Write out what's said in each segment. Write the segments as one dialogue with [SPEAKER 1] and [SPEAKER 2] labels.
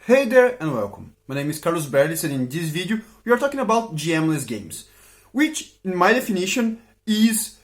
[SPEAKER 1] Hey there and welcome. My name is Carlos Berlis and in this video we are talking about GMless games, which in my definition is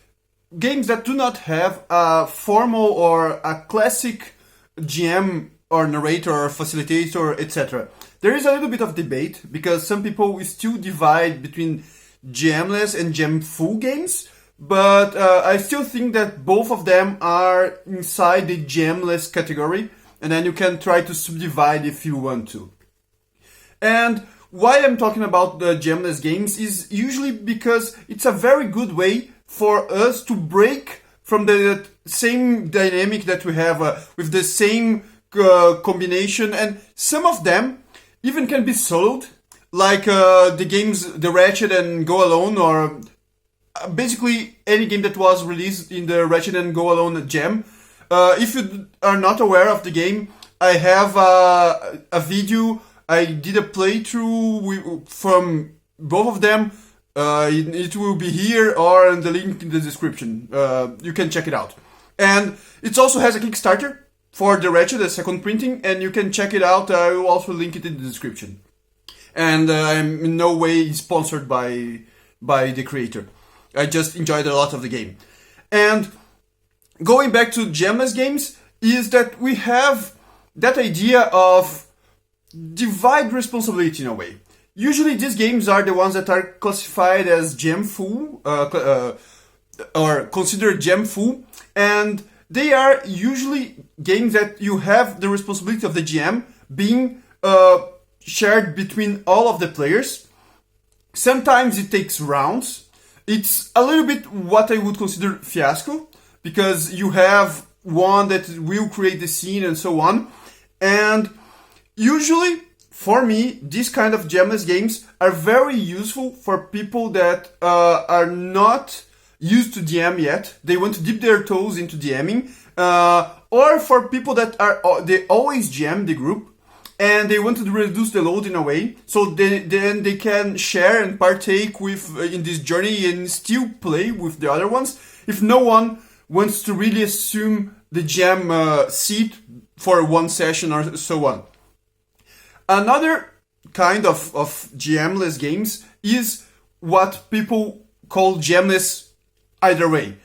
[SPEAKER 1] games that do not have a formal or a classic GM or narrator or facilitator, etc. There is a little bit of debate because some people still divide between GMless and GM-full games, but I still think that both of them are inside the GMless category, and then you can try to subdivide if you want to. And why I'm talking about the GMless games is usually because it's a very good way for us to break from the same dynamic that we have with the same combination, and some of them even can be soloed, like the games The Ratchet and Go Alone, or basically any game that was released in the Ratchet and Go Alone Jam. If you are not aware of the game, I have a video. I did a playthrough from both of them. It will be here or in the link in the description. You can check it out. And it also has a Kickstarter for the Ratchet, the second printing, and you can check it out. I will also link it in the description. And I'm in no way sponsored by the creator. I just enjoyed a lot of the game. And going back to GMless games is that we have that idea of divide responsibility in a way. Usually these games are the ones that are classified as GM-full or considered GM-full, and they are usually games that you have the responsibility of the GM being shared between all of the players. Sometimes it takes rounds. It's a little bit what I would consider fiasco, because you have one that will create the scene and so on. And usually, for me, these kind of GMless games are very useful for people that are not used to DM yet. They want to dip their toes into DMing, or for people that they always GM the group and they want to reduce the load in a way, so then they can share and partake in this journey and still play with the other ones if no one wants to really assume the GM seat for one session or so on. Another kind of GMless games is what people call GMless either way,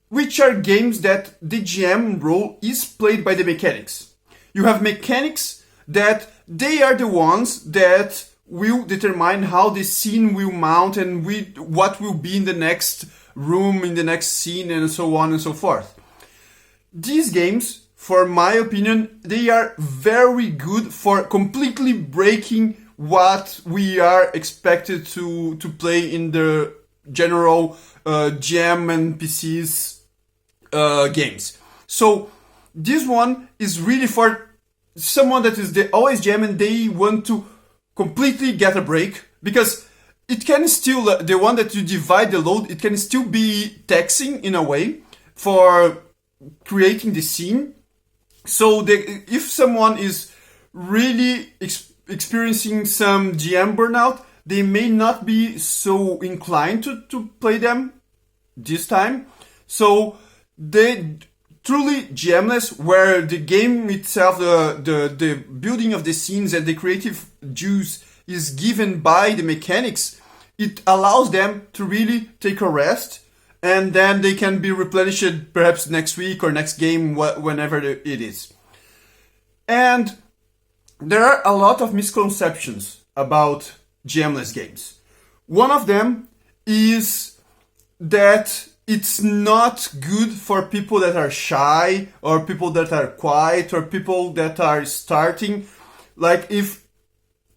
[SPEAKER 1] which are games that the GM role is played by the mechanics. You have mechanics that they are the ones that will determine how the scene will mount and what will be in the next room, in the next scene, and so on and so forth. These games, for my opinion, they are very good for completely breaking what we are expected to play in the general GM and PCs games. So this one is really for someone that is always GM and they want to completely get a break, because it can still, the one that you divide the load, it can still be taxing in a way for creating the scene. So if someone is really experiencing some GM burnout, they may not be so inclined to play them this time. So they truly GMless, where the game itself, the building of the scenes and the creative juice is given by the mechanics, it allows them to really take a rest, and then they can be replenished perhaps next week or next game, whenever it is. And there are a lot of misconceptions about GMless games. One of them is that it's not good for people that are shy, or people that are quiet, or people that are starting.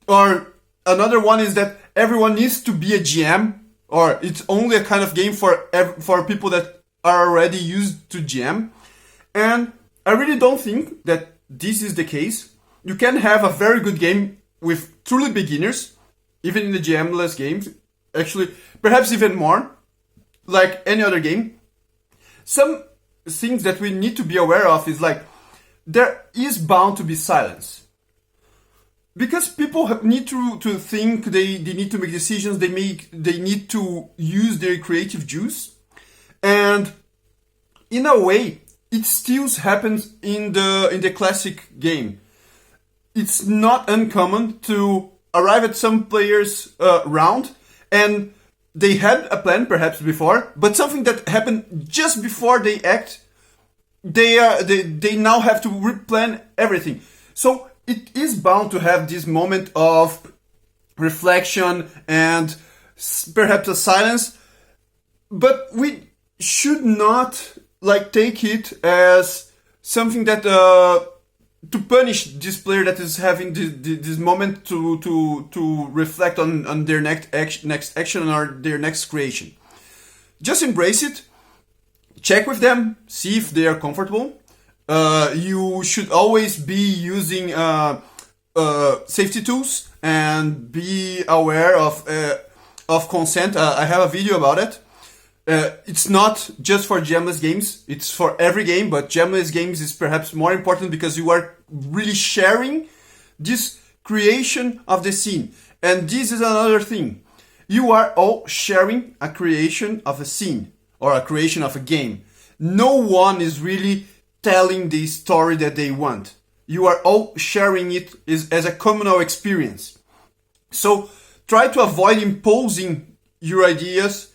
[SPEAKER 1] Or another one is that everyone needs to be a GM, or it's only a kind of game for people that are already used to GM. And I really don't think that this is the case. You can have a very good game with truly beginners, even in the GMless games. Actually, perhaps even more, like any other game. Some things that we need to be aware of is there is bound to be silence. Because people need to think, they need to make decisions, they need to use their creative juice. And in a way, it still happens in the classic game. it's not uncommon to arrive at some players' round and they had a plan perhaps before, but something that happened just before they act, they now have to replan everything. So it is bound to have this moment of reflection and perhaps a silence, but we should not take it as something that to punish this player that is having this moment to reflect on their next action or their next creation. Just embrace it, check with them, see if they are comfortable. You should always be using safety tools and be aware of consent. I have a video about it. It's not just for GMless games, it's for every game, but GMless games is perhaps more important because you are really sharing this creation of the scene. And this is another thing. You are all sharing a creation of a scene or a creation of a game. No one is really telling the story that they want. You are all sharing it as a communal experience. So try to avoid imposing your ideas.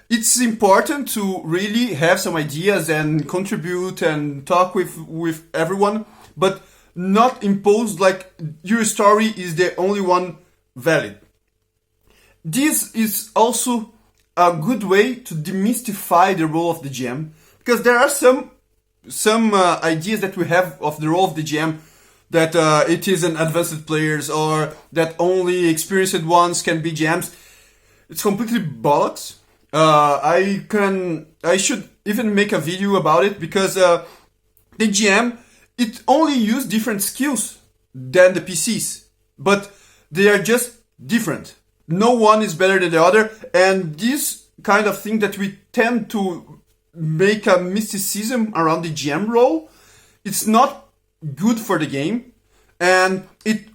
[SPEAKER 1] It's important to really have some ideas and contribute and talk with everyone, but not impose your story is the only one valid. This is also a good way to demystify the role of the GM, because there are some ideas that we have of the role of the GM that it is an advanced players or that only experienced ones can be GMs. It's completely bollocks. I should even make a video about it because the GM, it only use different skills than the PCs, but they are just different. No one is better than the other, and this kind of thing that we tend to make a mysticism around the GM role, it's not good for the game, and it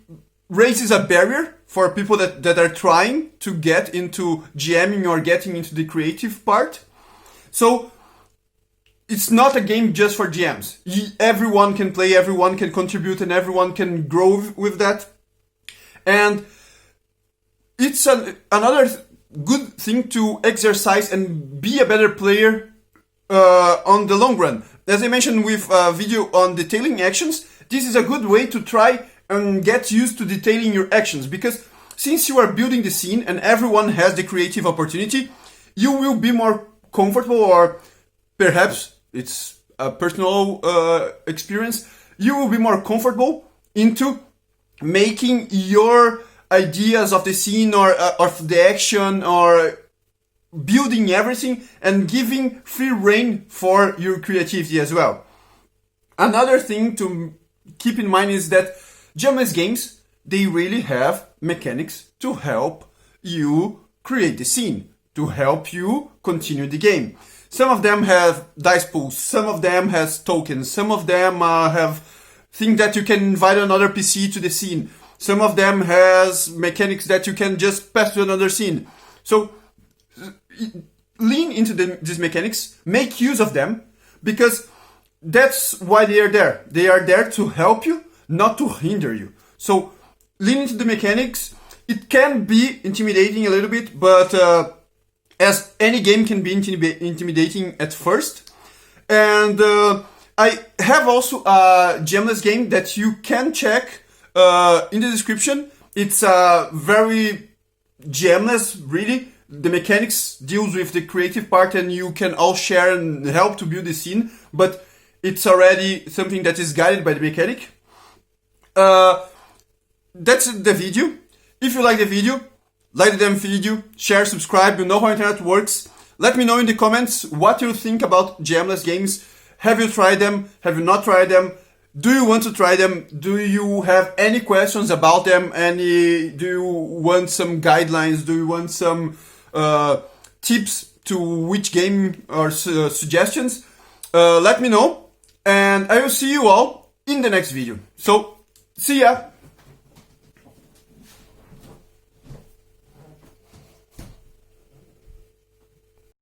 [SPEAKER 1] raises a barrier for people that are trying to get into GMing or getting into the creative part. So it's not a game just for GMs. Everyone can play, everyone can contribute, and everyone can grow with that. And it's another good thing to exercise and be a better player on the long run. As I mentioned with a video on detailing actions, this is a good way to try and get used to detailing your actions, because since you are building the scene and everyone has the creative opportunity, you will be more comfortable, or perhaps it's a personal experience, you will be more comfortable into making your ideas of the scene or of the action or building everything and giving free rein for your creativity as well. Another thing to keep in mind is that GMless games, they really have mechanics to help you create the scene, to help you continue the game. Some of them have dice pools, some of them has tokens, some of them have things that you can invite another PC to the scene, some of them has mechanics that you can just pass to another scene. So lean into these mechanics, make use of them, because that's why they are there. They are there to help you, not to hinder you. So lean into the mechanics. It can be intimidating a little bit, but as any game can be intimidating at first. And I have also a GMless game that you can check in the description. It's very GMless, really. The mechanics deals with the creative part, and you can all share and help to build the scene, but it's already something that is guided by the mechanic. That's the video. If you like the video, like the damn video, share, subscribe. You know how internet works. Let me know in the comments what you think about GMless games. Have you tried them? Have you not tried them? Do you want to try them? Do you have any questions about them? Do you want some guidelines? Do you want some tips to which game or suggestions? Let me know, and I will see you all in the next video. So, see ya!